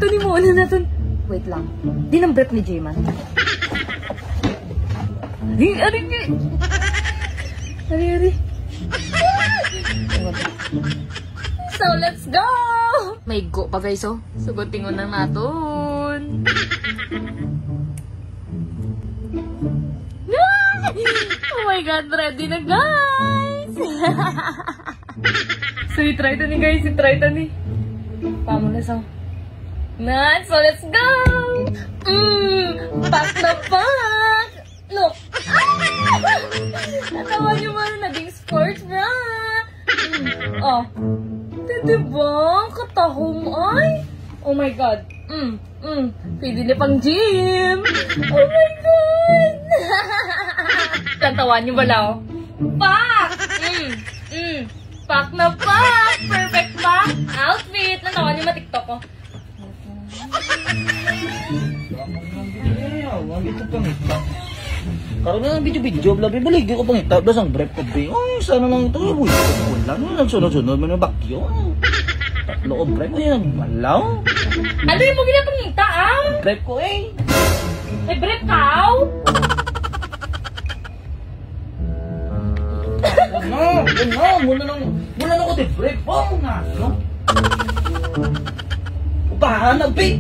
Imuuna natin. Wait lang. Di ng breath ni J-Man. Ari. So, let's go! May go pa guys, oh. Sugutin ko na natin. Oh my God, ready na guys! So, itry to ni guys, Pamo na sa... Nice! So, let's go! Pack na pack! Look! Natawa nyo man, naging sports bra! Oh. Diba? Katahong ay! Oh my God! Pwede na pang gym! Oh my God! Tatawa nyo ba lao? Pack! Pack na pack! Perfect pack! Outfit! Natawa nyo ma-tiktok ko. Karoon na ng video-video, blabi, baligyan ko pang itab, das ang brief ko, be. Ay, sana nang ito, buhay ko lang, nagsunod-sunod mo ng bakyo. Tatlo ko brief, ay, nagmalaw. Ano yung mo ginapangita, ah? Brief ko, eh. May brief ka, aw? Muna lang ko di brief po, nga, no? Upahan, be.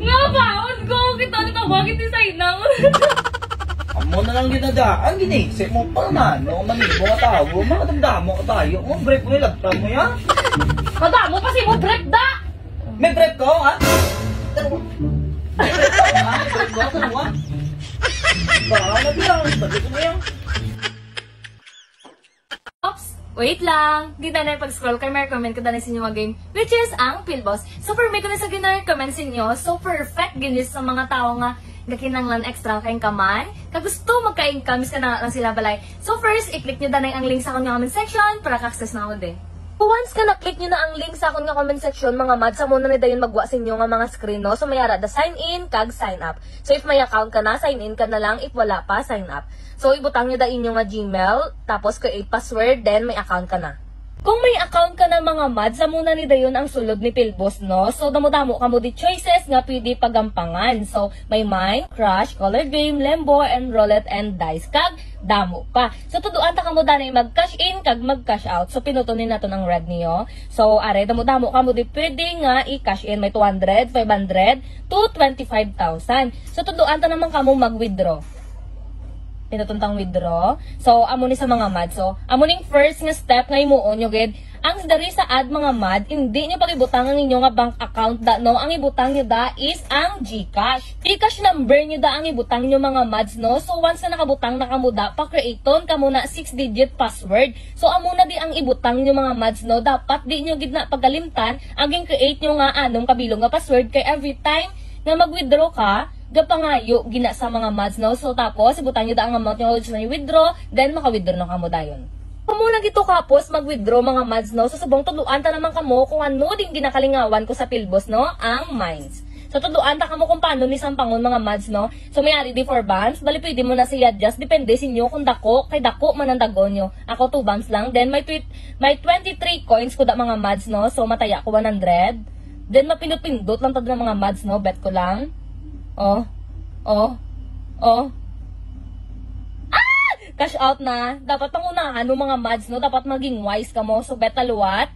Nga ba? Go! Kita na tawagin ni Sainang. Amo na lang ginadaan, ginisip mo pa man. No, manimo ka tao, makatandamo ka tayo. Mo break mo ilagtan mo yan. Kadamo pa si mo break da! May break ko, ha? May break ko, ha? May break ko, ha? Baka na bilang, sabi ko mo yan. Oops! Wait lang! Di na pag-scroll kay may recommend ko na sa inyo mga game, which is ang Pilboss. Super may ko na sa gina-recommend sa inyo. So perfect ginis sa mga tao nga nakinanglan extra kayong kamay. Kagusto magka-income ka na lang sila balay. So first, i-click nyo na ang link sa akong comment section para ka-access na ako din. Once ka na-click nyo na ang link sa akong comment section, mga mads, sa muna na dayon magwa sa inyo nga mga screen, no? So mayara, the sign in, kag sign up. So if may account ka na, sign in ka na lang. If wala pa, sign up. So ibutang nyo da inyo nga Gmail, tapos create password, then may account ka na. Kung may account ka na mga mads, sa muna ni dayon ang sulod ni Pilboss, no? So damo-damo ka mo di choices nga pwede pagampangan. So may mine, crush, color game, lembo, and roulette and dice. Kag damo pa. So tuduan ta ka mo danay mag-cash in kag mag-cash out. So pinutunin nato ng red niyo. So are damo-damo ka mo di pwede nga i-cash in, may 200, 500 to 25,000. So tuduan ta naman ka mo mag-withdraw. Pinutuntang withdraw. So, amo ni sa mga mad. So, amo ning first nga step nga imuon nyo, gid. Ang dari sa add mga mad, hindi nyo pag-ibutang ang inyo nga bank account da, no? Ang ibutang nyo da is ang GCash. GCash number nyo da ang ibutang nyo mga mads, no? So, once na nakabutang na kamo da, pa-creaton kamo na 6-digit password. So, amo na di ang ibutang nyo mga mads, no? Dapat di nyo gid na pagalimtan, ang create nyo nga anong kabilong nga password, kay every time na mag-withdraw ka, gapangayo gina sa mga mads, no? So tapos ibutan niyo da ang amount niyo na i-withdraw, then maka-withdraw na kamo dayon. Kamo lang ito kapos mag-withdraw mga mads, no? So subong tuluan ta naman kamo kung ano ding ginakalingawan ko sa Pilboss, no? Ang mines. So tuluan ta kamo kung paano ni sampangon mga mads, no? So may ari di 4 bands, bali pwede mo na siya adjust depende sa inyo kung dako kay dako man ang dagon nyo. Ako 2 bands lang, then may 23 coins ko da mga mads, no? So mataya ko 100. Then mapindot-pindot lang tad ng mga mads, no? Bet ko lang. Oh. Cash out na. Dapat pangunahan ng mga mads, no? Dapat maging wise ka mo. So, bet taluwat.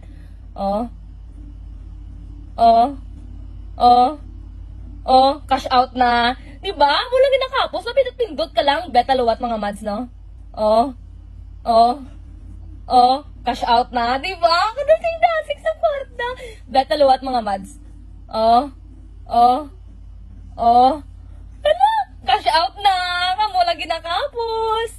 Cash out na. Diba? Wala ginakapos. Mapindot-pindot ka lang. Bet taluwat mga mads, no? Cash out na. Diba? Kadasing-dasing sa kwarta. Bet taluwat mga mads. Cash out na! Kamo lagi nakapos!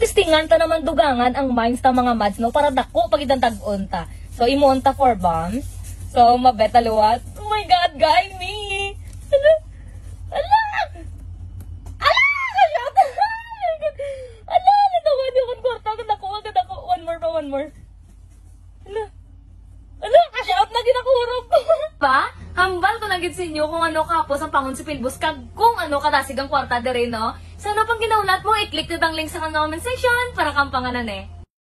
Testingan ta naman dugangan ang mines ta mga mads, no? Para dako pag idantag-on ta. So, imuon ta 4 bombs. So, mabeta luwat. Oh my God, guy, me! Ala! Cash out na! Ala! Natawa niyo kung kwarta. Agad ako. One more. Ala! Cash out na ginakurog ko! Pa? Hambal ko na gid sa inyo kung ano kapos ang pangon si Pilboss kag kung ano kadasig ang kwarta dere, no? So ano pang ginaulat mo, i-click na ang link sa comment section para kang panganan eh.